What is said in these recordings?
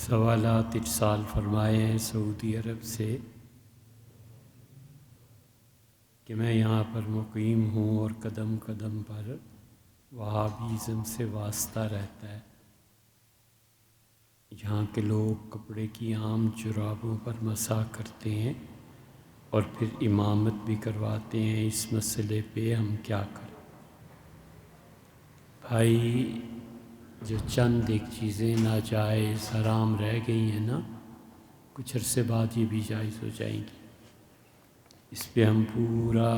سوالات ارسال فرمائے ہیں سعودی عرب سے کہ میں یہاں پر مقیم ہوں اور قدم قدم پر وہابیزم سے واسطہ رہتا ہے۔ یہاں کے لوگ کپڑے کی عام جرابوں پر مسح کرتے ہیں اور پھر امامت بھی کرواتے ہیں۔ اس مسئلے پہ ہم کیا کریں؟ بھائی، جو چند ایک چیزیں ناجائز حرام رہ گئی ہیں نا، کچھ عرصے بعد یہ بھی جائز ہو جائیں گی۔ اس پہ ہم پورا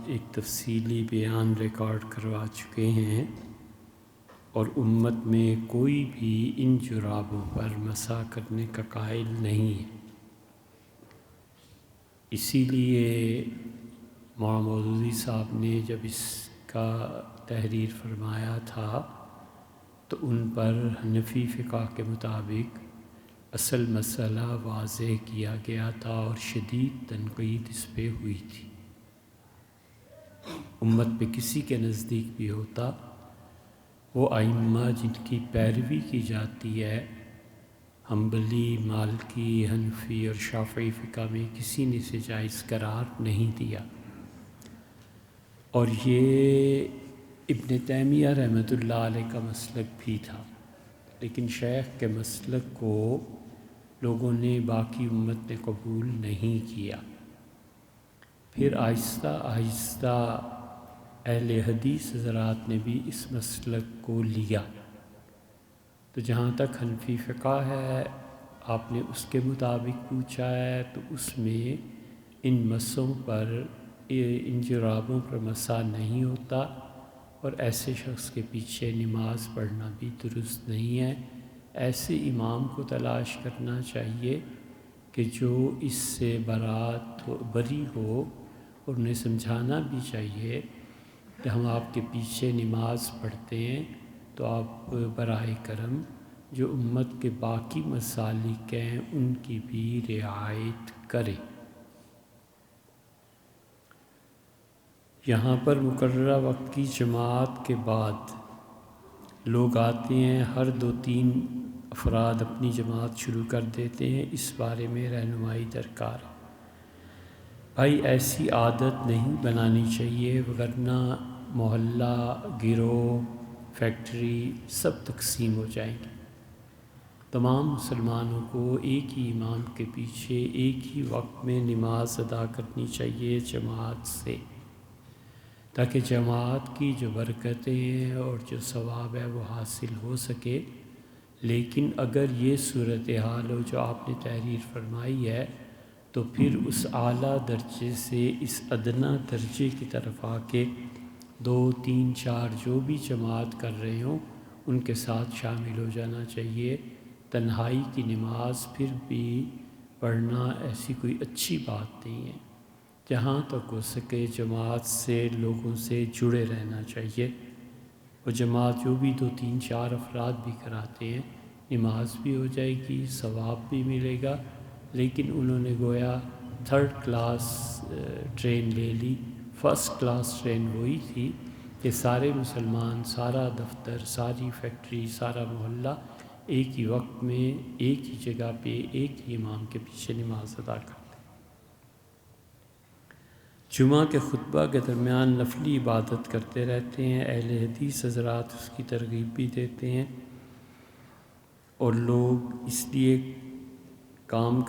ایک تفصیلی بیان ریکارڈ کروا چکے ہیں، اور امت میں کوئی بھی ان جرابوں پر مسح کرنے کا قائل نہیں ہے۔ اسی لیے مولانا مودودی صاحب نے جب اس کا تحریر فرمایا تھا تو ان پر حنفی فقہ کے مطابق اصل مسئلہ واضح کیا گیا تھا اور شدید تنقید اس پہ ہوئی تھی۔ امت پہ کسی کے نزدیک بھی ہوتا، وہ ائمہ جن کی پیروی کی جاتی ہے، حنبلی، مالکی، حنفی اور شافعی فقہ میں کسی نے اسے جائز قرار نہیں دیا۔ اور یہ ابن تیمیہ رحمۃ اللہ علیہ کا مسلک بھی تھا، لیکن شیخ کے مسلک کو لوگوں نے، باقی امت نے قبول نہیں کیا۔ پھر آہستہ آہستہ اہل حدیث حضرات نے بھی اس مسلک کو لیا۔ تو جہاں تک حنفی فقہ ہے، آپ نے اس کے مطابق پوچھا ہے، تو اس میں ان مسوں پر، ان جرابوں پر مسح نہیں ہوتا، اور ایسے شخص کے پیچھے نماز پڑھنا بھی درست نہیں ہے۔ ایسے امام کو تلاش کرنا چاہیے کہ جو اس سے بری ہو، اور انہیں سمجھانا بھی چاہیے کہ ہم آپ کے پیچھے نماز پڑھتے ہیں، تو آپ برائے کرم جو امت کے باقی مسالک ہیں ان کی بھی رعایت کریں۔ یہاں پر مقررہ وقت کی جماعت کے بعد لوگ آتے ہیں، ہر 2-3 افراد اپنی جماعت شروع کر دیتے ہیں۔ اس بارے میں رہنمائی درکار ہے۔ بھائی، ایسی عادت نہیں بنانی چاہیے، ورنہ محلہ، گروہ، فیکٹری سب تقسیم ہو جائیں گے۔ تمام مسلمانوں کو ایک ہی امام کے پیچھے ایک ہی وقت میں نماز ادا کرنی چاہیے جماعت سے، تاکہ جماعت کی جو برکتیں ہیں اور جو ثواب ہے وہ حاصل ہو سکے۔ لیکن اگر یہ صورتحال ہو جو آپ نے تحریر فرمائی ہے، تو پھر اس اعلیٰ درجے سے اس ادنیٰ درجے کی طرف آ کے 2-3-4 جو بھی جماعت کر رہے ہوں ان کے ساتھ شامل ہو جانا چاہیے۔ تنہائی کی نماز پھر بھی پڑھنا ایسی کوئی اچھی بات نہیں ہے۔ جہاں تک ہو سکے جماعت سے، لوگوں سے جڑے رہنا چاہیے۔ وہ جماعت جو بھی 2-3-4 افراد بھی کراتے ہیں، نماز بھی ہو جائے گی، ثواب بھی ملے گا، لیکن انہوں نے گویا 3rd کلاس ٹرین لے لی۔ 1st کلاس ٹرین وہی تھی کہ سارے مسلمان، سارا دفتر، ساری فیکٹری، سارا محلہ ایک ہی وقت میں، ایک ہی جگہ پہ، ایک ہی امام کے پیچھے نماز ادا کرتے۔ جمعہ کے خطبہ کے درمیان نفلی عبادت کرتے رہتے ہیں۔ اہل حدیث حضرات اس کی ترغیب بھی دیتے ہیں، اور لوگ اس لیے یہ کام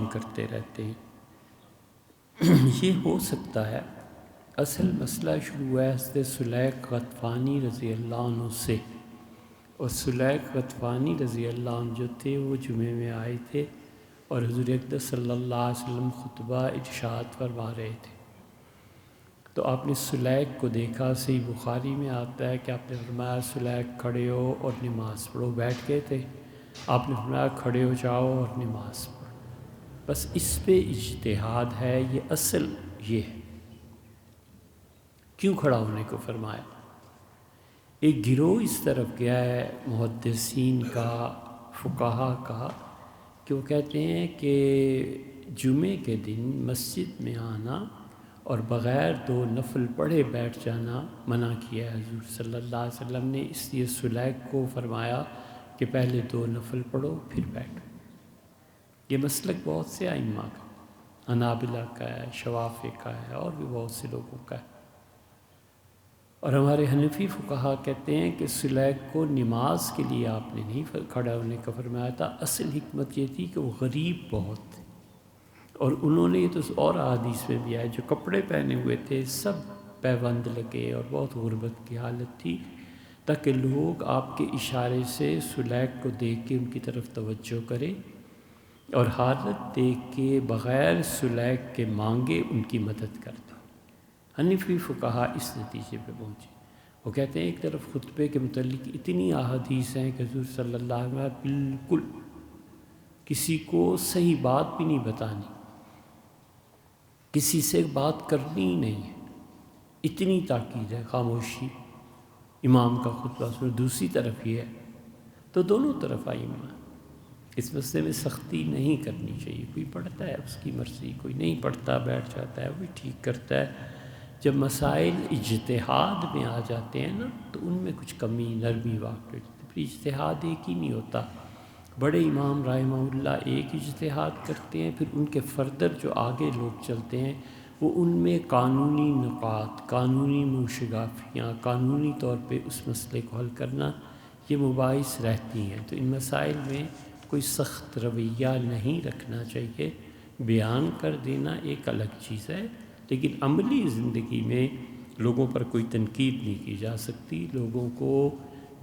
کرتے رہتے ہیں۔ یہ ہو سکتا ہے۔ اصل مسئلہ شروع ہے حضرت سلیق غطفانی رضی اللہ عنہ سے، اور سلیق غطفانی رضی اللہ عنہ جو تھے وہ جمعے میں آئے تھے، اور حضور اقدس صلی اللہ علیہ وسلم خطبہ ارشاد فرما رہے تھے۔ تو آپ نے سلیق کو دیکھا، صحیح بخاری میں آتا ہے کہ آپ نے فرمایا سلیق کھڑے ہو اور نماز پڑھو۔ بیٹھ گئے تھے، آپ نے فرمایا کھڑے ہو جاؤ اور نماز پڑھو۔ بس اس پہ اجتہاد ہے، یہ اصل یہ ہے۔ کیوں کھڑا ہونے کو فرمایا؟ ایک گروہ اس طرف گیا ہے محدثین کا، فقہا کا، کہ وہ کہتے ہیں کہ جمعے کے دن مسجد میں آنا اور بغیر 2 نفل پڑھے بیٹھ جانا منع کیا ہے حضور صلی اللہ علیہ وسلم نے۔ اس لیے سلیق کو فرمایا کہ پہلے 2 نفل پڑھو پھر بیٹھو۔ یہ مسلک بہت سے ائمہ کا، حنابلہ کا ہے، شوافی کا ہے، اور بھی بہت سے لوگوں کا ہے۔ اور ہمارے حنفی فقہا کہتے ہیں کہ سلیک کو نماز کے لیے آپ نے نہیں کھڑا ہونے کا فرمایا تھا، اصل حکمت یہ تھی کہ وہ غریب بہت تھے، اور انہوں نے یہ تو اور احادیث میں بھی آیا، جو کپڑے پہنے ہوئے تھے سب پیبند لگے اور بہت غربت کی حالت تھی، تاکہ لوگ آپ کے اشارے سے سلیک کو دیکھ کے ان کی طرف توجہ کریں اور حالت دیکھ کے بغیر سلیک کے مانگے ان کی مدد کر دیں۔ حنفی فقہا اس نتیجے پہ پہنچے۔ وہ کہتے ہیں ایک طرف خطبے کے متعلق اتنی احادیث ہیں کہ حضور صلی اللہ علیہ وسلم بالکل کسی کو صحیح بات بھی نہیں بتانی، کسی سے بات کرنی ہی نہیں ہے، اتنی تاکید ہے، خاموشی، امام کا خطبہ سنو۔ دوسری طرف یہ ہے تو دونوں طرف ائمہ ہیں، اس مسئلے میں سختی نہیں کرنی چاہیے۔ کوئی پڑھتا ہے اس کی مرضی، کوئی نہیں پڑھتا بیٹھ جاتا ہے، وہی ٹھیک کرتا ہے۔ جب مسائل اجتہاد میں آ جاتے ہیں نا تو ان میں کچھ کمی نرمی واقع ہوتی ہے، پھر اجتہاد ایک ہی نہیں ہوتا۔ بڑے امام رحمہ اللہ ایک اجتہاد کرتے ہیں، پھر ان کے فردر جو آگے لوگ چلتے ہیں وہ ان میں قانونی نکات، قانونی موشگافیاں، قانونی طور پہ اس مسئلے کو حل کرنا، یہ مباحث رہتی ہیں۔ تو ان مسائل میں کوئی سخت رویہ نہیں رکھنا چاہیے، بیان کر دینا ایک الگ چیز ہے، لیکن عملی زندگی میں لوگوں پر کوئی تنقید نہیں کی جا سکتی۔ لوگوں کو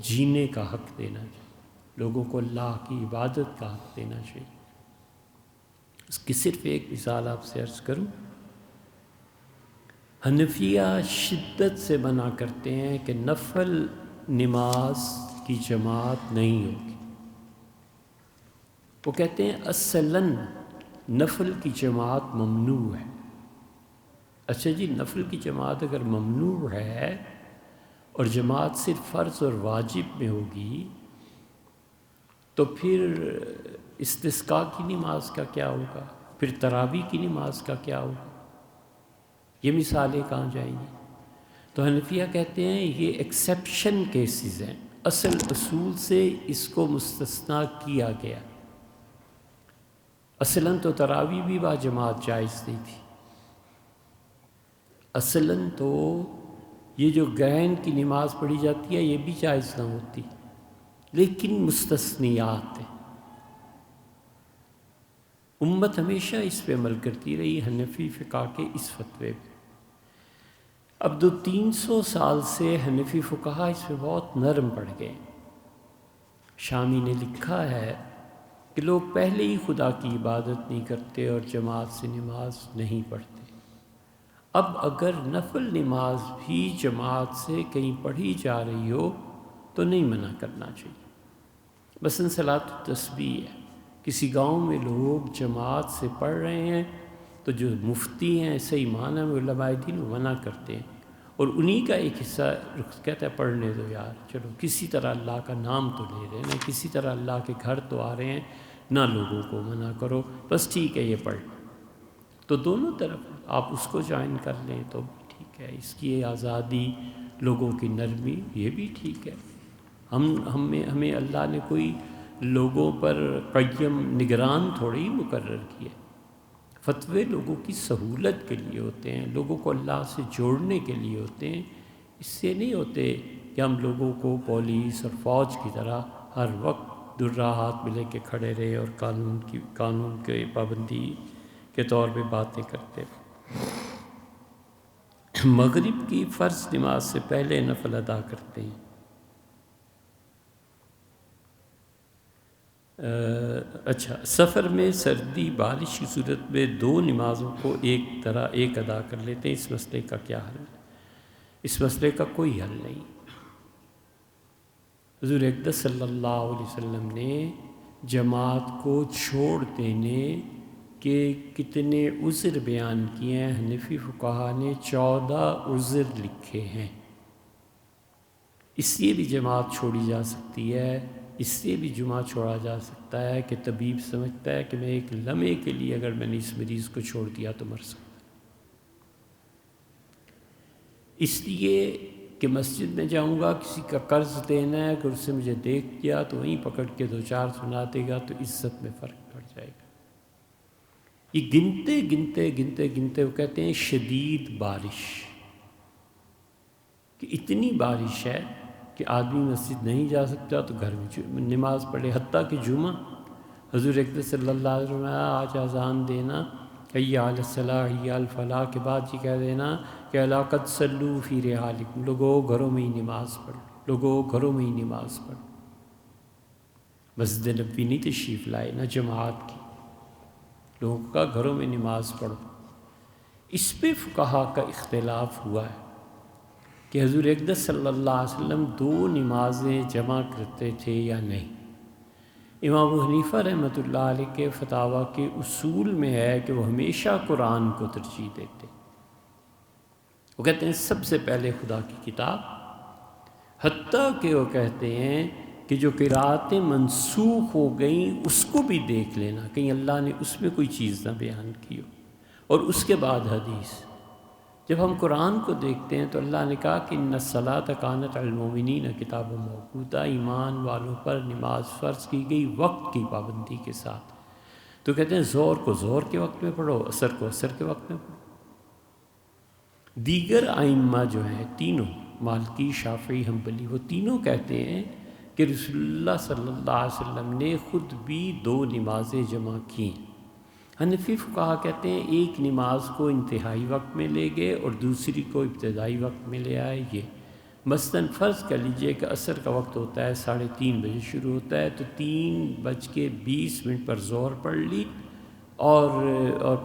جینے کا حق دینا چاہیے، لوگوں کو اللہ کی عبادت کا حق دینا چاہیے۔ اس کی صرف ایک مثال آپ سے عرض کروں، حنفیہ شدت سے منع کرتے ہیں کہ نفل نماز کی جماعت نہیں ہوگی۔ وہ کہتے ہیں اصلاً نفل کی جماعت ممنوع ہے۔ اچھا جی، نفل کی جماعت اگر ممنوع ہے اور جماعت صرف فرض اور واجب میں ہوگی تو پھر استسقاء کی نماز کا کیا ہوگا؟ پھر تراویح کی نماز کا کیا ہوگا؟ یہ مثالیں کہاں جائیں گی؟ تو حنفیہ کہتے ہیں یہ ایکسیپشن کیسز ہیں، اصل اصول سے اس کو مستثنیٰ کیا گیا۔ اصلاً تو تراویح بھی با جماعت جائز نہیں تھی، اصلاً تو یہ جو گہن کی نماز پڑھی جاتی ہے یہ بھی جائز نہ ہوتی، لیکن مستثنیات ہیں۔ امت ہمیشہ اس پہ عمل کرتی رہی، حنفی فقہ کے اس فتوے پہ۔ اب 200-300 سال سے حنفی فقہا اس پہ بہت نرم پڑ گئے۔ شامی نے لکھا ہے کہ لوگ پہلے ہی خدا کی عبادت نہیں کرتے اور جماعت سے نماز نہیں پڑھتے، اب اگر نفل نماز بھی جماعت سے کہیں پڑھی جا رہی ہو تو نہیں منع کرنا چاہیے۔ مثلا صلاۃ التسبیح ہے، کسی گاؤں میں لوگ جماعت سے پڑھ رہے ہیں تو جو مفتی ہیں صحیح معنی میں علماء دین وہ منع کرتے ہیں، اور انہی کا ایک حصہ کہتا ہے پڑھنے دو یار، چلو کسی طرح اللہ کا نام تو لے رہے ہیں نا، کسی طرح اللہ کے گھر تو آ رہے ہیں، نہ لوگوں کو منع کرو، بس ٹھیک ہے یہ پڑھ۔ تو دونوں طرف آپ اس کو جوائن کر لیں تو بھی ٹھیک ہے، اس کی آزادی، لوگوں کی نرمی، یہ بھی ٹھیک ہے۔ ہمیں اللہ نے کوئی لوگوں پر قیم نگران تھوڑی مقرر کیا۔ فتوے لوگوں کی سہولت کے لیے ہوتے ہیں، لوگوں کو اللہ سے جوڑنے کے لیے ہوتے ہیں، اس سے نہیں ہوتے کہ ہم لوگوں کو پولیس اور فوج کی طرح ہر وقت درہ ہاتھ میں لے کے کھڑے رہے اور قانون کے پابندی کے طور پہ باتیں کرتے رہے۔ مغرب کی فرض نماز سے پہلے نفل ادا کرتے ہیں۔ اچھا، سفر میں سردی بارش کی صورت میں 2 نمازوں کو ایک ادا کر لیتے ہیں، اس مسئلے کا کیا حل ہے؟ اس مسئلے کا کوئی حل نہیں۔ حضور اقدس صلی اللہ علیہ وسلم نے جماعت کو چھوڑ دینے کے کتنے عذر بیان کیے ہیں؟ حنفی فقہا نے 14 عذر لکھے ہیں۔ اس لیے بھی جماعت چھوڑی جا سکتی ہے، اس لیے بھی جمعہ چھوڑا جا سکتا ہے کہ طبیب سمجھتا ہے کہ میں ایک لمحے کے لیے اگر میں نے اس مریض کو چھوڑ دیا تو مر سکتا۔ اس لیے کہ مسجد میں جاؤں گا، کسی کا قرض دینا ہے، اگر اس سے مجھے دیکھ گیا تو وہیں پکڑ کے 2-4 سنا دے گا تو عزت میں فرق پڑ جائے گا۔ یہ گنتے وہ کہتے ہیں شدید بارش، کہ اتنی بارش ہے کہ آدمی مسجد نہیں جا سکتا تو گھر میں نماز پڑھے۔ حتیٰ کہ جمعہ حضور اقدس صلی اللہ علیہ وسلم آج اذان دینا حی علی الصلاح حی علی الفلاح کے بعد یہ کہہ دینا کہ الا قد صلوا فی رحالکم، لوگوں گھروں میں ہی نماز پڑھ، لوگوں گھروں میں ہی نماز پڑھ۔ مسجد نبوی نہیں تشریف لائے، نہ جماعت کی، لوگوں کا گھروں میں نماز پڑھو۔ اس پہ فقہا کا اختلاف ہوا ہے کہ حضور اقدس صلی اللہ علیہ وسلم 2 نمازیں جمع کرتے تھے یا نہیں۔ امام ابو حنیفہ رحمۃ اللہ علیہ کے فتاویٰ کے اصول میں ہے کہ وہ ہمیشہ قرآن کو ترجیح دیتے۔ وہ کہتے ہیں سب سے پہلے خدا کی کتاب، حتیٰ کہ وہ کہتے ہیں کہ جو قرأتیں منسوخ ہو گئیں اس کو بھی دیکھ لینا، کہیں اللہ نے اس میں کوئی چیز نہ بیان کی ہو، اور اس کے بعد حدیث۔ جب ہم قرآن کو دیکھتے ہیں تو اللہ نے کہا کہ ان الصلاۃ کانت علی المؤمنین کتابا موقوتا، ایمان والوں پر نماز فرض کی گئی وقت کی پابندی کے ساتھ۔ تو کہتے ہیں ظہر کو ظہر کے وقت میں پڑھو، عصر کو عصر کے وقت میں پڑھو۔ دیگر ائمہ جو ہیں تینوں، مالکی، شافعی، حنبلی، وہ تینوں کہتے ہیں کہ رسول اللہ صلی اللہ علیہ وسلم نے خود بھی 2 نمازیں جمع کیں۔ حنفی فقہا کہتے ہیں ایک نماز کو انتہائی وقت میں لے گئے اور دوسری کو ابتدائی وقت میں لے آئے۔ یہ مثلاً فرض کر لیجئے کہ عصر کا وقت ہوتا ہے 3:30 بجے شروع ہوتا ہے، تو 3:20 پر ظہر پڑھ لی اور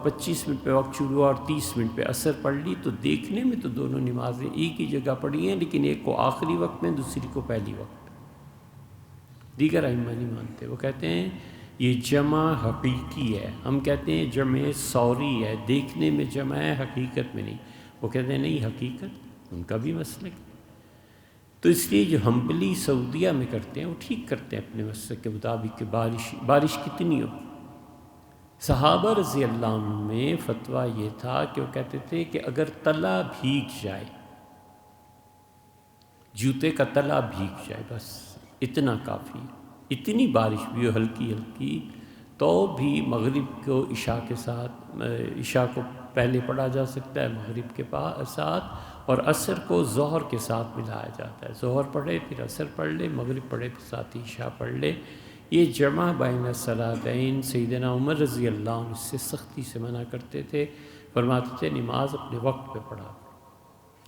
25 منٹ پہ وقت شروع ہوا اور 30 منٹ پہ عصر پڑھ لی، تو دیکھنے میں تو دونوں نمازیں ایک ہی جگہ پڑھی ہیں، لیکن ایک کو آخری وقت میں، دوسری کو پہلی وقت۔ دیگر ائمہ نہیں مانتے، وہ کہتے ہیں یہ جمع حقیقی ہے۔ ہم کہتے ہیں جمع سوری ہے، دیکھنے میں جمع ہے، حقیقت میں نہیں۔ وہ کہتے ہیں نہیں، حقیقت ان کا بھی مسلک۔ تو اس لیے جو حنبلی سعودیہ میں کرتے ہیں وہ ٹھیک کرتے ہیں اپنے مسلک کے مطابق کہ بارش کتنی ہو۔ صحابہ رضی اللہ عنہ میں فتویٰ یہ تھا کہ وہ کہتے تھے کہ اگر تلا بھیگ جائے، جوتے کا تلا بھیگ جائے، بس اتنا کافی ہے۔ اتنی بارش بھی ہو ہلکی ہلکی تو بھی مغرب کو عشاء کے ساتھ، عشاء کو پہلے پڑھا جا سکتا ہے مغرب کے ساتھ، اور عصر کو ظہر کے ساتھ ملایا جاتا ہے۔ ظہر پڑھے پھر عصر پڑھ لے، مغرب پڑھے پھر ساتھ ہی عشاء پڑھ لے۔ یہ جمع بین الصلاتین سیدنا عمر رضی اللہ عنہ اس سے سختی سے منع کرتے تھے، فرماتے تھے نماز اپنے وقت پہ پڑھا۔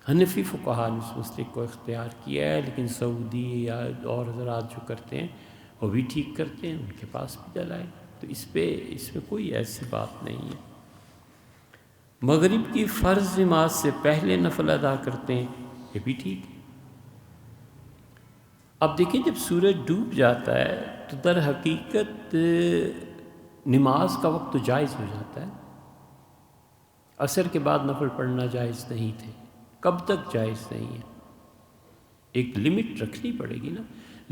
حنفی فقہا نے اس مسلک کو اختیار کیا ہے، لیکن سعودی یا اور حضرات جو کرتے ہیں وہ بھی ٹھیک کرتے ہیں، ان کے پاس بھی دلائل۔ تو اس میں کوئی ایسی بات نہیں ہے۔ مغرب کی فرض نماز سے پہلے نفل ادا کرتے ہیں، یہ بھی ٹھیک ہے۔ اب دیکھیں جب سورج ڈوب جاتا ہے تو در حقیقت نماز کا وقت تو جائز ہو جاتا ہے۔ عصر کے بعد نفل پڑھنا جائز نہیں تھے، کب تک جائز نہیں ہے؟ ایک لمٹ رکھنی پڑے گی نا،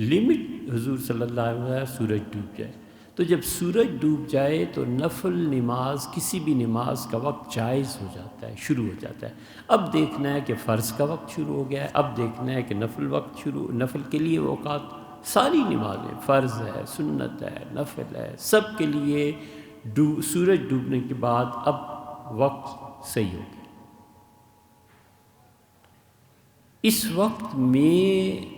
لمٹ حضور صلی اللہ علیہ وسلم سورج ڈوب جائے، تو جب سورج ڈوب جائے تو نفل نماز، کسی بھی نماز کا وقت جائز ہو جاتا ہے، شروع ہو جاتا ہے۔ اب دیکھنا ہے کہ فرض کا وقت شروع ہو گیا ہے، اب دیکھنا ہے کہ نفل کے لیے اوقات، ساری نمازیں، فرض ہے، سنت ہے، نفل ہے، سب کے لیے سورج ڈوبنے کے بعد اب وقت صحیح ہو گیا۔ اس وقت میں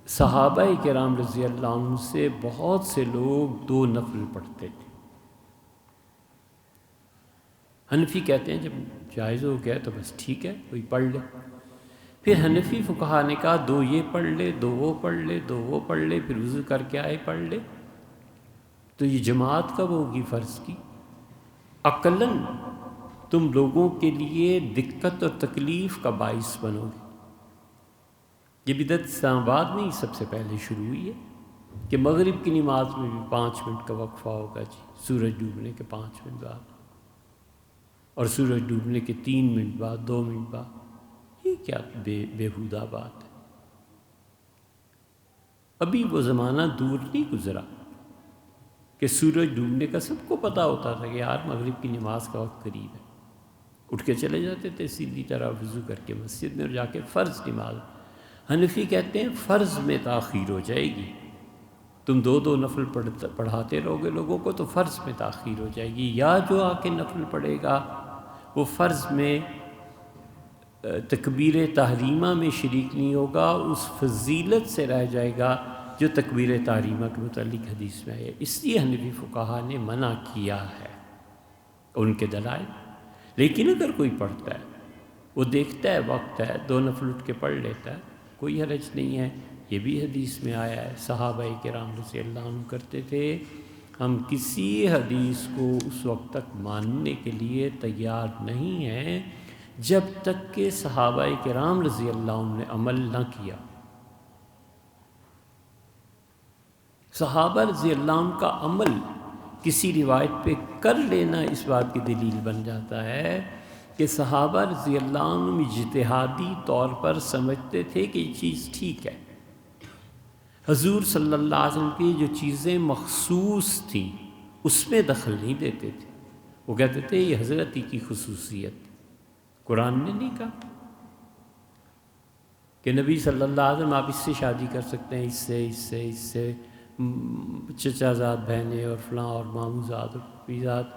صحابہ کرام رضی اللہ عنہ سے بہت سے لوگ 2 نفل پڑھتے تھے۔ حنفی کہتے ہیں جب جائز ہو گیا تو بس ٹھیک ہے، کوئی پڑھ لے۔ پھر حنفی فقہا نے کہا 2 یہ پڑھ لے، 2 وہ پڑھ لے، 2 وہ پڑھ لے، پھر وضو کر کے آئے پڑھ لے۔ تو یہ جماعت کب ہوگی فرض کی؟ عقلاً تم لوگوں کے لیے دقت اور تکلیف کا باعث بنو گے۔ یہ بدعت اسلام آباد میں ہی سب سے پہلے شروع ہوئی ہے کہ مغرب کی نماز میں بھی 5 منٹ کا وقفہ ہوگا جی، سورج ڈوبنے کے 5 منٹ بعد، اور سورج ڈوبنے کے 3 منٹ بعد، 2 منٹ بعد۔ یہ کیا بےہودہ بات ہے؟ ابھی وہ زمانہ دور نہیں گزرا کہ سورج ڈوبنے کا سب کو پتہ ہوتا تھا کہ یار مغرب کی نماز کا وقت قریب ہے، اٹھ کے چلے جاتے تھے سیدھی طرح وضو کر کے مسجد میں، اور جا کے فرض نماز حنفی کہتے ہیں فرض میں تاخیر ہو جائے گی، تم دو دو نفل پڑھاتے رہو گے لوگوں کو تو فرض میں تاخیر ہو جائے گی، یا جو آ کے نفل پڑھے گا وہ فرض میں تکبیر تحریمہ میں شریک نہیں ہوگا، اس فضیلت سے رہ جائے گا جو تکبیر تحریمہ کے متعلق حدیث میں ہے۔ اس لیے حنفی فقہا نے منع کیا ہے ان کے دلائل۔ لیکن اگر کوئی پڑھتا ہے، وہ دیکھتا ہے وقت ہے، دو نفل اٹھ کے پڑھ لیتا ہے، کوئی حرج نہیں ہے۔ یہ بھی حدیث میں آیا ہے، صحابہ کرام رضی اللہ عنہ کرتے تھے۔ ہم کسی حدیث کو اس وقت تک ماننے کے لیے تیار نہیں ہیں جب تک کہ صحابہ کرام رضی اللہ عنہ نے عمل نہ کیا۔ صحابہ رضی اللہ عنہ کا عمل کسی روایت پہ کر لینا اس بات کی دلیل بن جاتا ہے کہ صحابہ رضی اللہ عنہ اجتہادی طور پر سمجھتے تھے کہ یہ چیز ٹھیک ہے۔ حضور صلی اللہ علیہ وسلم کی جو چیزیں مخصوص تھیں اس میں دخل نہیں دیتے تھے، وہ کہتے تھے یہ حضرت ہی کی خصوصیت، قرآن نے نہیں کہا کہ نبی صلی اللہ علیہ وسلم آپ اس سے شادی کر سکتے ہیں، اس سے چچا زاد بہنیں اور فلاں اور ماموں زاد اور پھوپھی زاد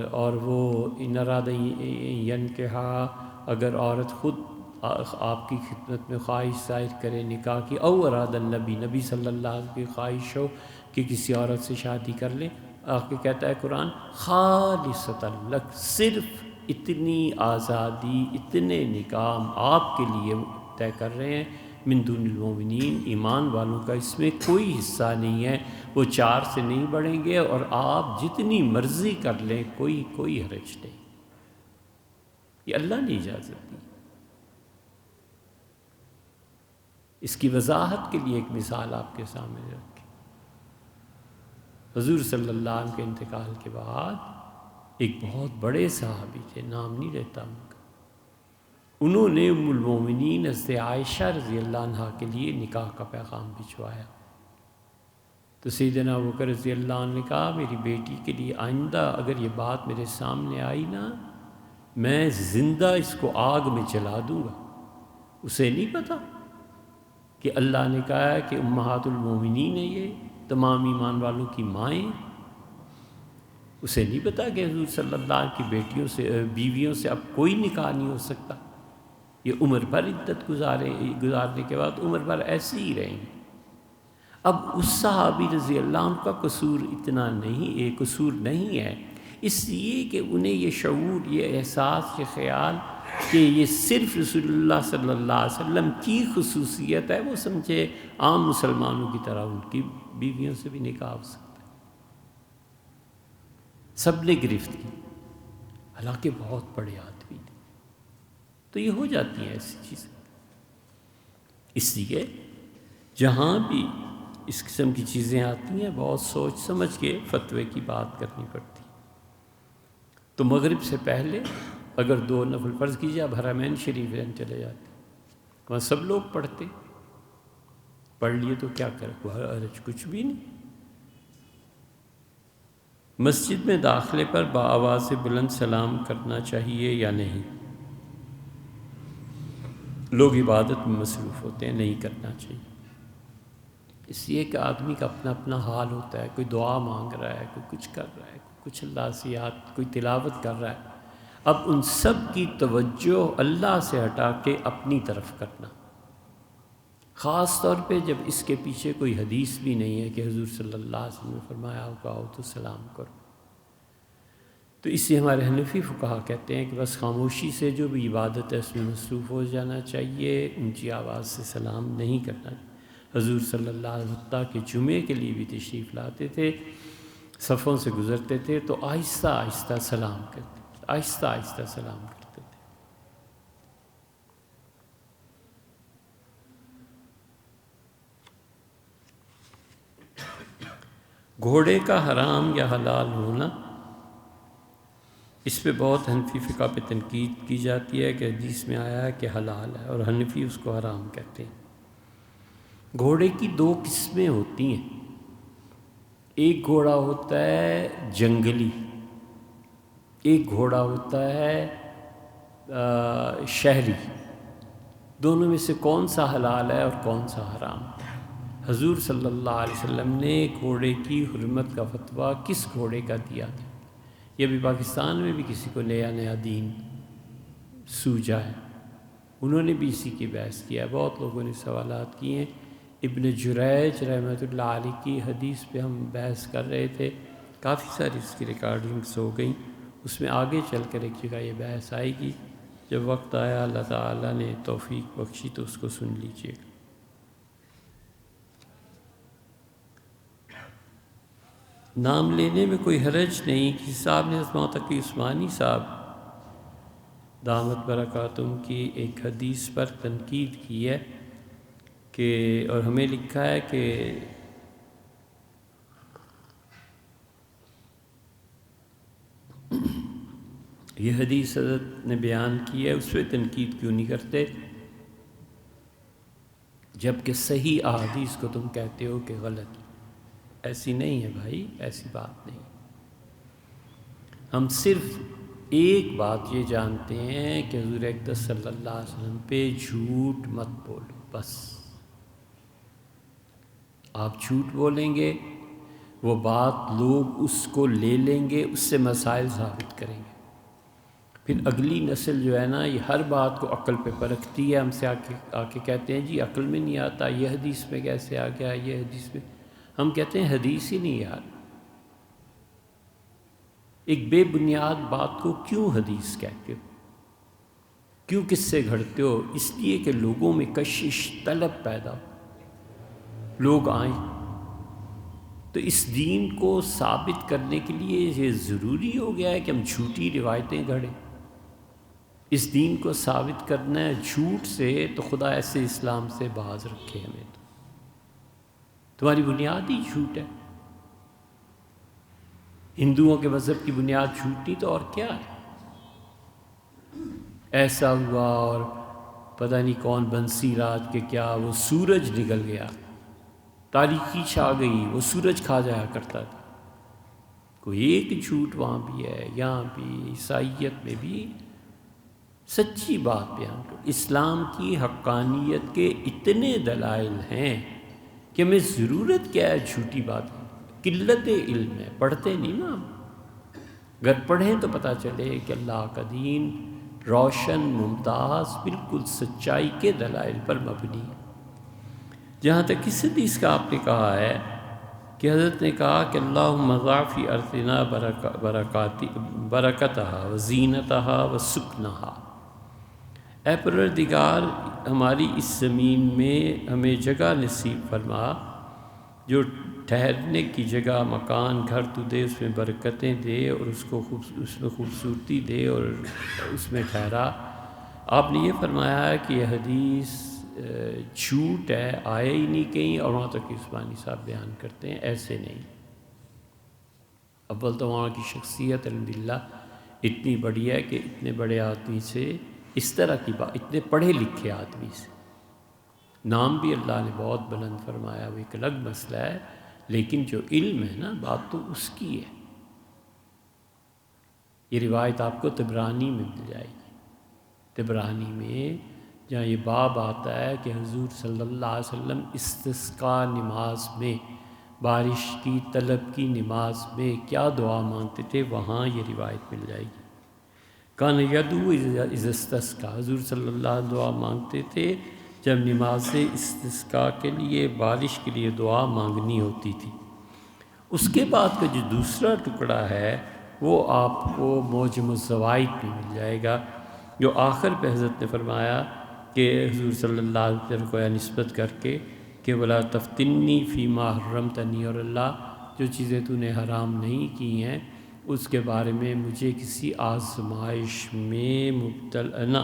اور وہ ان اراد ینکحا، اگر عورت خود آپ کی خدمت میں خواہش ظاہر کرے نکاح کی، او اراد النبی، نبی صلی اللہ علیہ وسلم کی خواہش ہو کہ کسی عورت سے شادی کر لیں، آگے کہتا ہے قرآن خالصۃ لک، صرف اتنی آزادی، اتنے نکاح ہم آپ کے لیے طے کر رہے ہیں، من دون المومنین، ایمان والوں کا اس میں کوئی حصہ نہیں ہے، وہ 4 سے نہیں بڑھیں گے اور آپ جتنی مرضی کر لیں، کوئی حرج نہیں۔ یہ اللہ نے اجازت دی۔ اس کی وضاحت کے لیے ایک مثال آپ کے سامنے رکھیں۔ حضور صلی اللہ علیہ وسلم کے انتقال کے بعد ایک بہت بڑے صحابی تھے، نام نہیں لیتا ان کا، انہوں نے ام المومنین حضرت عائشہ رضی اللہ عنہا کے لیے نکاح کا پیغام بھجوایا۔ تو سیدنا ابوبکر رضی اللہ عنہ نے کہا میری بیٹی کے لیے آئندہ اگر یہ بات میرے سامنے آئی نا، میں زندہ اس کو آگ میں جلا دوں گا۔ اسے نہیں پتا کہ اللہ نے کہا ہے کہ امہات المومنین ہیں، یہ تمام ایمان والوں کی مائیں۔ اسے نہیں پتا کہ حضور صلی اللہ علیہ وسلم کی بیویوں سے اب کوئی نکاح نہیں ہو سکتا، یہ عمر بھر عدت گزارنے کے بعد عمر بھر ایسے ہی رہیں گے۔ اب اس صحابی رضی اللہ عنہ کا قصور قصور نہیں ہے، اس لیے کہ انہیں یہ شعور، یہ احساس، یہ خیال کہ یہ صرف رسول اللہ صلی اللہ علیہ وسلم کی خصوصیت ہے، وہ سمجھے عام مسلمانوں کی طرح ان کی بیویوں سے بھی نکاح ہو سکتا ہے۔ سب نے گرفت کی، حالانکہ بہت بڑے آدمی تھے۔ تو یہ ہو جاتی ہیں ایسی چیزیں۔ اس لیے جہاں بھی اس قسم کی چیزیں آتی ہیں بہت سوچ سمجھ کے فتوے کی بات کرنی پڑتی۔ تو مغرب سے پہلے اگر 2 نفل فرض کیجیے، اب حرمین شریف چلے جاتے، وہاں سب لوگ پڑھتے، پڑھ لیے تو کیا کرے، حرج کچھ بھی نہیں۔ مسجد میں داخلے پر بآواز بلند سلام کرنا چاہیے یا نہیں؟ لوگ عبادت میں مصروف ہوتے ہیں، نہیں کرنا چاہیے۔ اس لیے کہ آدمی کا اپنا اپنا حال ہوتا ہے، کوئی دعا مانگ رہا ہے، کوئی کچھ کر رہا ہے، کچھ اللہ سے یاد، کوئی تلاوت کر رہا ہے۔ اب ان سب کی توجہ اللہ سے ہٹا کے اپنی طرف کرنا، خاص طور پہ جب اس کے پیچھے کوئی حدیث بھی نہیں ہے کہ حضور صلی اللہ علیہ وسلم نے فرمایا ہوگا آؤ تو سلام کرو، تو اس سے ہمارے حنفی فقہا کہتے ہیں کہ بس خاموشی سے جو بھی عبادت ہے اس میں مصروف ہو جانا چاہیے، اونچی آواز سے سلام نہیں کرنا چاہیے۔ حضور صلی اللہ علیہ وسلم کے جمعے کے لیے بھی تشریف لاتے تھے، صفوں سے گزرتے تھے تو آہستہ آہستہ سلام کرتے تھے، آہستہ آہستہ سلام کرتے تھے۔ گھوڑے کا حرام یا حلال ہونا، اس پہ بہت حنفی فقہ پہ تنقید کی جاتی ہے کہ حدیث میں آیا ہے کہ حلال ہے اور حنفی اس کو حرام کہتے ہیں۔ گھوڑے کی 2 قسمیں ہوتی ہیں، ایک گھوڑا ہوتا ہے جنگلی، ایک گھوڑا ہوتا ہے شہری۔ دونوں میں سے کون سا حلال ہے اور کون سا حرام؟ حضور صلی اللہ علیہ وسلم نے گھوڑے کی حرمت کا فتویٰ کس گھوڑے کا دیا تھا؟ یہ بھی پاکستان میں بھی کسی کو نیا دین سوجا ہے، انہوں نے بھی اسی کی بحث کیا ہے، بہت لوگوں نے سوالات کیے ہیں۔ ابن جریج رحمۃ اللہ علیہ کی حدیث پہ ہم بحث کر رہے تھے، کافی ساری اس کی ریکارڈنگس ہو گئیں، اس میں آگے چل کر ایک جگہ یہ بحث آئے گی، جب وقت آیا اللہ تعالیٰ نے توفیق بخشی تو اس کو سن لیجیے گا۔ نام لینے میں کوئی حرج نہیں۔ کسی صاحب نے حضرت تقی عثمانی صاحب دامت برکاتہم کی ایک حدیث پر تنقید کی ہے کہ، اور ہمیں لکھا ہے کہ یہ حدیث حضرت نے بیان کی ہے، اس پہ تنقید کیوں نہیں کرتے، جبکہ صحیح احادیث کو تم کہتے ہو کہ غلط؟ ایسی نہیں ہے بھائی، ایسی بات نہیں۔ ہم صرف ایک بات یہ جانتے ہیں کہ حضور اقدس صلی اللہ علیہ وسلم پہ جھوٹ مت بولو، بس۔ آپ جھوٹ بولیں گے، وہ بات لوگ اس کو لے لیں گے، اس سے مسائل ثابت کریں گے، پھر اگلی نسل جو ہے نا، یہ ہر بات کو عقل پہ پرکھتی ہے، ہم سے آ کے کہتے ہیں جی عقل میں نہیں آتا، یہ حدیث میں کیسے آ گیا، یہ حدیث میں، ہم کہتے ہیں حدیث ہی نہیں یار، ایک بے بنیاد بات کو کیوں حدیث کہتے ہو، کیوں کس سے گھڑتے ہو؟ اس لیے کہ لوگوں میں کشش طلب پیدا ہو، لوگ آئیں۔ تو اس دین کو ثابت کرنے کے لیے یہ ضروری ہو گیا ہے کہ ہم جھوٹی روایتیں گھڑیں؟ اس دین کو ثابت کرنا ہے جھوٹ سے، تو خدا ایسے اسلام سے باز رکھے ہمیں، تو تمہاری بنیاد ہی جھوٹ ہے۔ ہندوؤں کے مذہب کی بنیاد جھوٹ نہیں تو اور کیا ہے؟ ایسا ہوا اور پتہ نہیں کون بنسی رات کے کیا، وہ سورج نکل گیا، تاریکی چھا گئی، وہ سورج کھا جایا کرتا تھا۔ کوئی ایک جھوٹ وہاں بھی ہے، یہاں بھی، عیسائیت میں بھی۔ سچی بات بیان کرو، اسلام کی حقانیت کے اتنے دلائل ہیں کہ ہمیں ضرورت کیا ہے جھوٹی بات کی؟ قلت علم ہے، پڑھتے نہیں نا ہم، اگر پڑھیں تو پتہ چلے کہ اللہ کا دین روشن، ممتاز، بالکل سچائی کے دلائل پر مبنی ہے۔ جہاں تک اس حدیث کا آپ نے کہا ہے کہ حضرت نے کہا کہ اللہم ضاعفی ارضنا برکتہا و زینتہا و سکنہا، اے پروردگار ہماری اس زمین میں ہمیں جگہ نصیب فرما، جو ٹھہرنے کی جگہ، مکان، گھر تو دے، اس میں برکتیں دے اور اس میں خوبصورتی دے اور اس میں ٹھہرا۔ آپ نے یہ فرمایا ہے کہ یہ حدیث جھوٹ ہے، آئے ہی نہیں کہیں، اور وہاں تک عثمانی صاحب بیان کرتے ہیں ایسے نہیں۔ اول تو وہاں کی شخصیت الحمدللہ اتنی بڑی ہے کہ اتنے بڑے آدمی سے اس طرح کی بات، اتنے پڑھے لکھے آدمی سے، نام بھی اللہ نے بہت بلند فرمایا، وہ ایک الگ مسئلہ ہے، لیکن جو علم ہے نا، بات تو اس کی ہے۔ یہ روایت آپ کو طبرانی میں مل جائے گی، طبرانی میں جہاں یہ باب آتا ہے کہ حضور صلی اللہ علیہ وسلم استسقاء نماز میں، بارش کی طلب کی نماز میں کیا دعا مانگتے تھے، وہاں یہ روایت مل جائے گی۔ کان یدعو اذا استسقا، حضور صلی اللہ علیہ وسلم دعا مانگتے تھے جب نماز استسقاء کے لیے، بارش کے لیے دعا مانگنی ہوتی تھی۔ اس کے بعد کا جو دوسرا ٹکڑا ہے وہ آپ کو معجم الزوائد میں مل جائے گا، جو آخر پہ حضرت نے فرمایا کہ حضور صلی اللہ علیہ وسلم کو نسبت کر کے کہ ولا تفتنی فیما حرمتنی، اور اللہ جو چیزیں تو نے حرام نہیں کی ہیں اس کے بارے میں مجھے کسی آزمائش میں مبتلا نہ،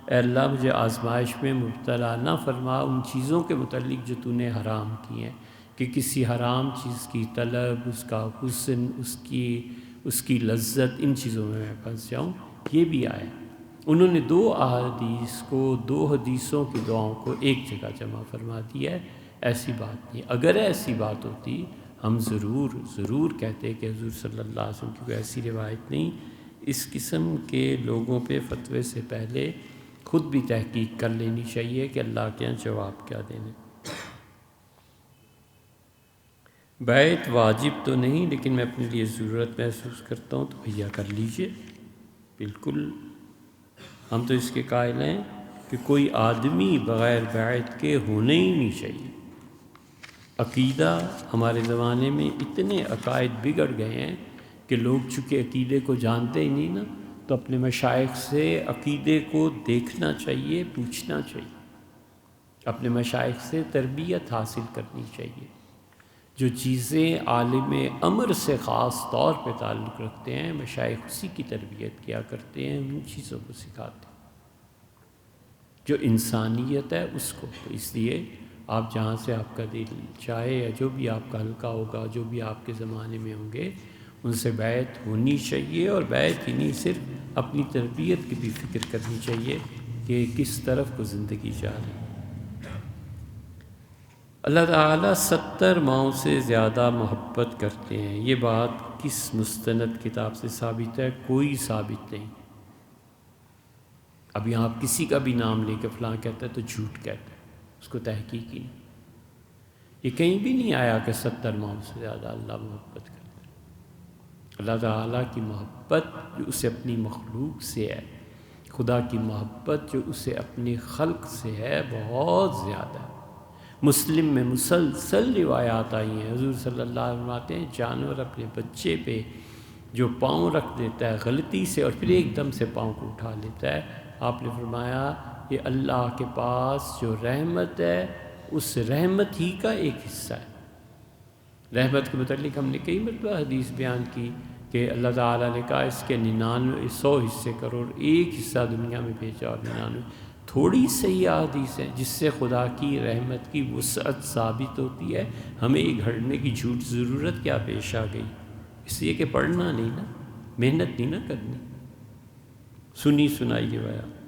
اے اللہ مجھے آزمائش میں مبتلا نہ فرما ان چیزوں کے متعلق جو تو نے حرام کی ہیں، کہ کسی حرام چیز کی طلب، اس کا حسن، اس کی لذت، ان چیزوں میں پھنس جاؤں۔ یہ بھی آیا، انہوں نے دو احادیث کو، دو حدیثوں کی دعاؤں کو ایک جگہ جمع فرما دیا ہے۔ ایسی بات نہیں، اگر ایسی بات ہوتی ہم ضرور کہتے کہ حضور صلی اللہ علیہ وسلم کی کوئی ایسی روایت نہیں۔ اس قسم کے لوگوں پہ فتوے سے پہلے خود بھی تحقیق کر لینی چاہیے کہ اللہ کے یہاں جواب کیا دینے۔ بیعت واجب تو نہیں، لیکن میں اپنے لیے ضرورت محسوس کرتا ہوں تو بھیا کر لیجئے، بالکل۔ ہم تو اس کے قائل ہیں کہ کوئی آدمی بغیر بیعت کے ہونے ہی نہیں چاہیے۔ عقیدہ ہمارے زمانے میں اتنے عقائد بگڑ گئے ہیں کہ لوگ چونکہ عقیدے کو جانتے ہی نہیں نا، تو اپنے مشائخ سے عقیدے کو دیکھنا چاہیے، پوچھنا چاہیے، اپنے مشائخ سے تربیت حاصل کرنی چاہیے۔ جو چیزیں عالم امر سے خاص طور پہ تعلق رکھتے ہیں، مشائخ اسی کی تربیت کیا کرتے ہیں، ان چیزوں کو سکھاتے ہیں۔ جو انسانیت ہے اس کو، اس لیے آپ جہاں سے آپ کا دل چاہے یا جو بھی آپ کا حلقہ ہوگا، جو بھی آپ کے زمانے میں ہوں گے، ان سے بیعت ہونی چاہیے، اور بیعت ہی نہیں، صرف اپنی تربیت کی بھی فکر کرنی چاہیے کہ کس طرف کو زندگی جا رہی ہے۔ اللہ تعالیٰ 70 ماؤں سے زیادہ محبت کرتے ہیں، یہ بات کس مستند کتاب سے ثابت ہے؟ کوئی ثابت نہیں۔ اب یہاں آپ کسی کا بھی نام لے کے فلاں کہتا ہے تو جھوٹ کہتا ہے، اس کو تحقیق ہی نہیں۔ یہ کہیں بھی نہیں آیا کہ 70 ماؤں سے زیادہ اللہ محبت کرتا ہے۔ اللہ تعالیٰ کی محبت جو اسے اپنی مخلوق سے ہے، خدا کی محبت جو اسے اپنی خلق سے ہے، بہت زیادہ ہے۔ مسلم میں مسلسل روایات آئی ہیں، حضور صلی اللہ علیہ وسلم فرماتے ہیں جانور اپنے بچے پہ جو پاؤں رکھ دیتا ہے غلطی سے اور پھر ایک دم سے پاؤں کو اٹھا لیتا ہے، آپ نے فرمایا یہ اللہ کے پاس جو رحمت ہے اس رحمت ہی کا ایک حصہ ہے۔ رحمت کے متعلق ہم نے کئی مرتبہ حدیث بیان کی کہ اللہ تعالیٰ نے کہا اس کے 100 حصے کرو اور ایک حصہ دنیا میں بھیجا، اور 99 تھوڑی صحیح حدیث ہے جس سے خدا کی رحمت کی وسعت ثابت ہوتی ہے۔ ہمیں یہ گھڑنے کی جھوٹ ضرورت کیا پیش آ گئی؟ اس لیے کہ پڑھنا نہیں نا، محنت نہیں نا کرنی، سنی سنائی روایات۔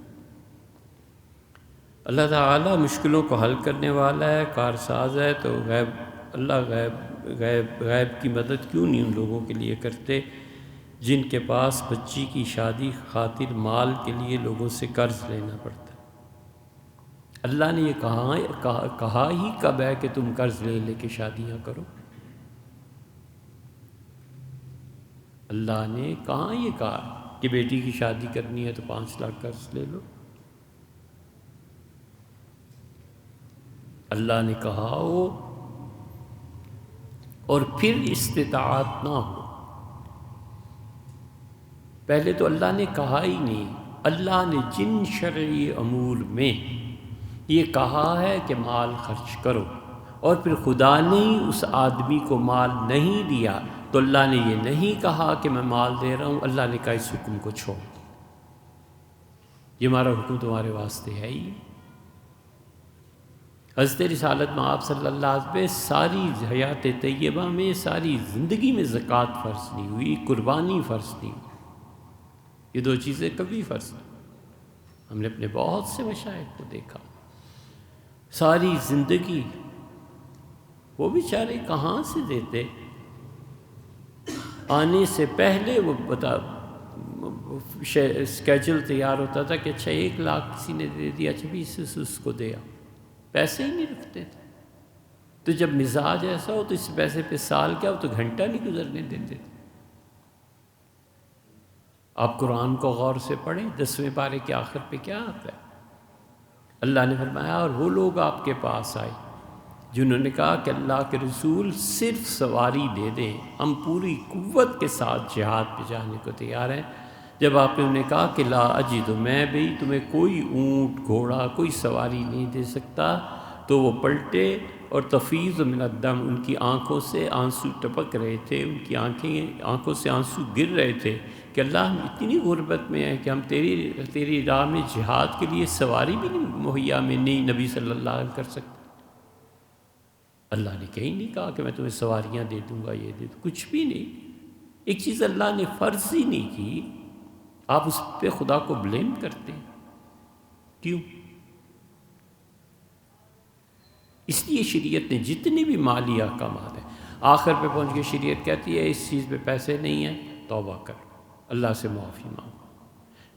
اللہ تعالیٰ مشکلوں کو حل کرنے والا ہے، کارساز ہے، تو اللہ غیب کی مدد کیوں نہیں ان لوگوں کے لیے کرتے جن کے پاس بچی کی شادی خاطر مال کے لیے لوگوں سے قرض لینا پڑتا ہے؟ اللہ نے یہ کہا ہی کب ہے کہ تم قرض لے لے کے شادیاں کرو؟ اللہ نے کہاں یہ کہا کہ بیٹی کی شادی کرنی ہے تو 5 لاکھ قرض لے لو؟ اللہ نے کہا ہو اور پھر استطاعت نہ ہو۔ پہلے تو اللہ نے کہا ہی نہیں، اللہ نے جن شرعی امور میں یہ کہا ہے کہ مال خرچ کرو، اور پھر خدا نے اس آدمی کو مال نہیں دیا تو اللہ نے یہ نہیں کہا کہ میں مال دے رہا ہوں، اللہ نے کہا اس حکم کو چھوڑ، یہ ہمارا حکم تمہارے واسطے ہے ہی۔ حضرت رسالت میں آپ صلی اللہ علیہ وسلم ساری حیات طیبہ میں، ساری زندگی میں زکوٰۃ فرض نہیں ہوئی، قربانی فرض نہیں ہوئی، یہ 2 چیزیں کبھی فرض نہیں۔ ہم نے اپنے بہت سے مشائخ کو دیکھا، ساری زندگی وہ بیچارے کہاں سے دیتے؟ آنے سے پہلے وہ اسکیجول تیار ہوتا تھا کہ اچھا 1 لاکھ کسی نے دے دیا، اچھا 20 اس کو دیا، پیسے ہی نہیں رکھتے تھے۔ تو جب مزاج ایسا ہو تو اس پیسے پہ سال کیا ہو تو گھنٹہ نہیں گزرنے دیتے تھے۔ آپ قرآن کو غور سے پڑھیں، 10ویں پارے کے آخر پہ کیا آتا ہے؟ اللہ نے فرمایا اور وہ لوگ آپ کے پاس آئے جنہوں نے کہا کہ اللہ کے رسول صرف سواری دے دیں، ہم پوری قوت کے ساتھ جہاد پہ جانے کو تیار ہیں۔ جب آپ نے انہیں کہا کہ لا اجد، میں بھی تمہیں کوئی اونٹ گھوڑا کوئی سواری نہیں دے سکتا، تو وہ پلٹے اور تفیض من الدم، ان کی آنکھوں سے آنسو ٹپک رہے تھے، ان کی آنکھوں سے آنسو گر رہے تھے کہ اللہ ہم اتنی غربت میں ہیں کہ ہم تیری راہ میں جہاد کے لیے سواری بھی نہیں مہیا میں نہیں نبی صلی اللہ علیہ وسلم کر سکتے۔ اللہ نے کہیں نہیں کہا کہ میں تمہیں سواریاں دے دوں گا، یہ دے دوں، کچھ بھی نہیں۔ ایک چیز اللہ نے فرض ہی نہیں کی، آپ اس پہ خدا کو بلیم کرتے ہیں، کیوں؟ اس لیے شریعت نے جتنے بھی مالی احکامات ہیں، آخر پہ پہنچ کے شریعت کہتی ہے اس چیز پہ پیسے نہیں ہیں، توبہ کر، اللہ سے معافی مانگو۔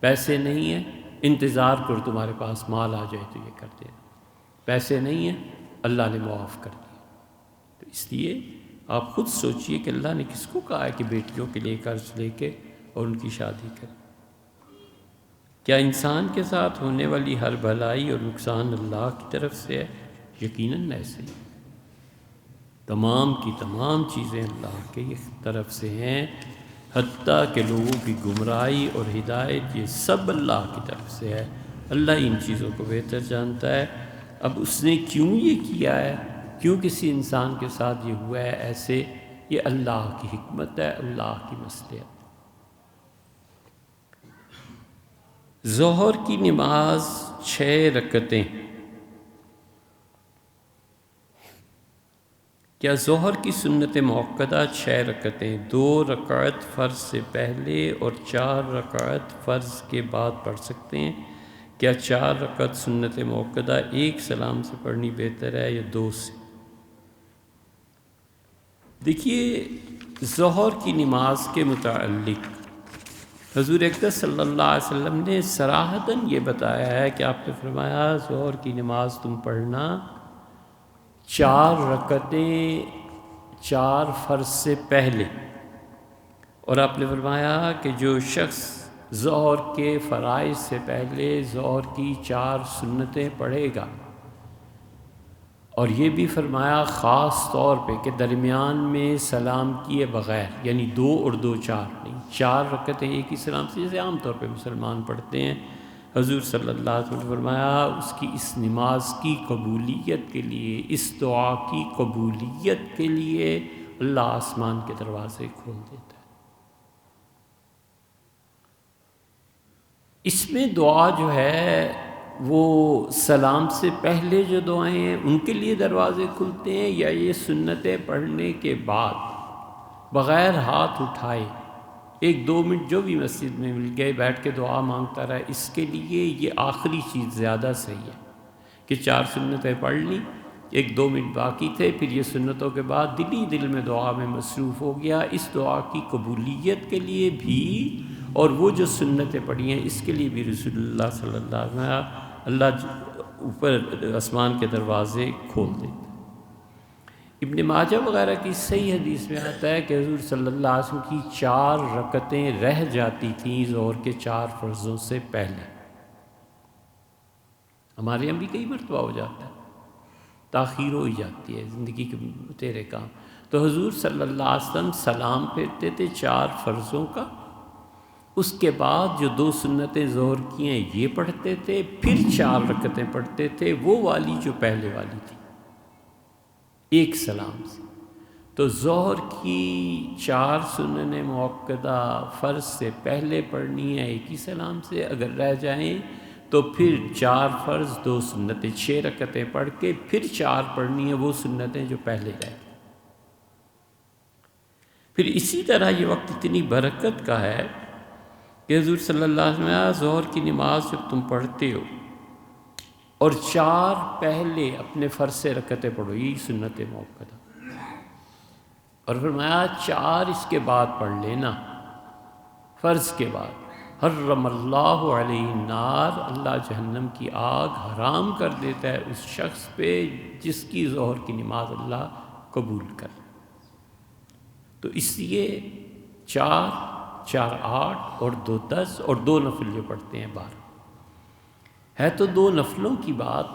پیسے نہیں ہیں انتظار کرو تمہارے پاس مال آ جائے تو یہ کر دینا، پیسے نہیں ہیں اللہ نے معاف کر دیا۔ تو اس لیے آپ خود سوچئے کہ اللہ نے کس کو کہا ہے کہ بیٹیوں کے لیے قرض لے کے اور ان کی شادی کرے؟ کیا انسان کے ساتھ ہونے والی ہر بھلائی اور نقصان اللہ کی طرف سے ہے؟ یقیناً ایسے ہی، تمام کی تمام چیزیں اللہ کی طرف سے ہیں، حتیٰ کہ لوگوں کی گمراہی اور ہدایت یہ سب اللہ کی طرف سے ہے۔ اللہ ان چیزوں کو بہتر جانتا ہے۔ اب اس نے کیوں یہ کیا ہے، کیوں کسی انسان کے ساتھ یہ ہوا ہے ایسے، یہ اللہ کی حکمت ہے، اللہ کی مصلحت۔ ظہر کی نماز 6 رکعتیں، کیا ظہر کی سنت موقدہ 6 رکعتیں 2 رکعت فرض سے پہلے اور 4 رکعت فرض کے بعد پڑھ سکتے ہیں؟ کیا 4 رکعت سنت موقدہ ایک سلام سے پڑھنی بہتر ہے یا 2 سے؟ دیکھیے، ظہر کی نماز کے متعلق حضور اقدس صلی اللہ علیہ وسلم نے صراحتاً یہ بتایا ہے کہ آپ نے فرمایا ظہر کی نماز تم پڑھنا 4 رکعتیں 4 فرض سے پہلے، اور آپ نے فرمایا کہ جو شخص ظہر کے فرائض سے پہلے ظہر کی 4 سنتیں پڑھے گا، اور یہ بھی فرمایا خاص طور پہ کہ درمیان میں سلام کیے بغیر، یعنی 2 اور 2 4 نہیں، 4 رکعتیں ایک ہی سلام سے، جیسے عام طور پہ مسلمان پڑھتے ہیں۔ حضور صلی اللہ علیہ وسلم نے فرمایا اس کی اس نماز کی قبولیت کے لیے، اس دعا کی قبولیت کے لیے اللہ آسمان کے دروازے کھول دیتا ہے۔ اس میں دعا جو ہے وہ سلام سے پہلے جو دعائیں ہیں ان کے لیے دروازے کھلتے ہیں، یا یہ سنتیں پڑھنے کے بعد بغیر ہاتھ اٹھائے 1-2 منٹ جو بھی مسجد میں مل گئے بیٹھ کے دعا مانگتا رہا، اس کے لیے یہ آخری چیز زیادہ صحیح ہے کہ 4 سنتیں پڑھ لی، 1-2 منٹ باقی تھے، پھر یہ سنتوں کے بعد دل ہی دل میں دعا میں مصروف ہو گیا۔ اس دعا کی قبولیت کے لیے بھی اور وہ جو سنتیں پڑھی ہیں اس کے لیے بھی رسول اللہ صلی اللہ علیہ وسلم اللہ اوپر آسمان کے دروازے کھول دیتے۔ ابن ماجہ وغیرہ کی صحیح حدیث میں آتا ہے کہ حضور صلی اللہ علیہ وسلم کی 4 رکعتیں رہ جاتی تھیں ظہر کے 4 فرضوں سے پہلے۔ ہمارے یہاں بھی کئی مرتبہ ہو جاتا ہے، تاخیر ہو ہی جاتی ہے زندگی کے تیرے کام۔ تو حضور صلی اللہ علیہ وسلم سلام پھیرتے تھے 4 فرضوں کا، اس کے بعد جو 2 سنتیں ظہر کی ہیں یہ پڑھتے تھے، پھر 4 رکعتیں پڑھتے تھے، وہ والی جو پہلے والی تھی ایک سلام سے۔ تو ظہر کی 4 سنن موقدہ فرض سے پہلے پڑھنی ہے ایک ہی سلام سے، اگر رہ جائیں تو پھر 4 فرض 2 سنتیں 6 رکعتیں پڑھ کے پھر 4 پڑھنی ہے وہ سنتیں جو پہلے رہ گئیں۔ پھر اسی طرح یہ وقت اتنی برکت کا ہے کہ حضور صلی اللہ علیہ وسلم ظہر کی نماز جب تم پڑھتے ہو اور 4 پہلے اپنے فرض سے رکعتیں پڑھو، یہی سنت موقدہ، اور فرمایا 4 اس کے بعد پڑھ لینا فرض کے بعد، حرم اللہ علیہ النار، اللہ جہنم کی آگ حرام کر دیتا ہے اس شخص پہ جس کی ظہر کی نماز اللہ قبول کرے۔ تو اس لیے 4 4 8 اور 2 10 اور 2 نفل جو پڑھتے ہیں 12 ہے تو 2 نفلوں کی بات،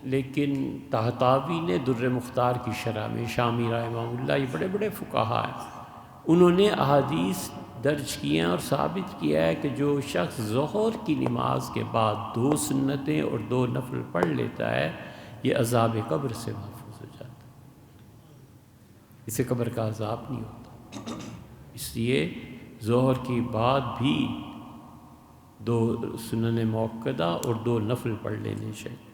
لیکن طحطاوی نے در مختار کی شرح میں، شامی رحمہ اللہ، یہ بڑے بڑے فقہا ہیں، انہوں نے احادیث درج کی ہیں اور ثابت کیا ہے کہ جو شخص ظہر کی نماز کے بعد 2 سنتیں اور 2 نفل پڑھ لیتا ہے یہ عذاب قبر سے محفوظ ہو جاتا ہے، اسے قبر کا عذاب نہیں ہوتا۔ اس لیے ظہر کی بعد بھی 2 سنن موقدہ اور 2 نفل پڑھ لینے چاہیے۔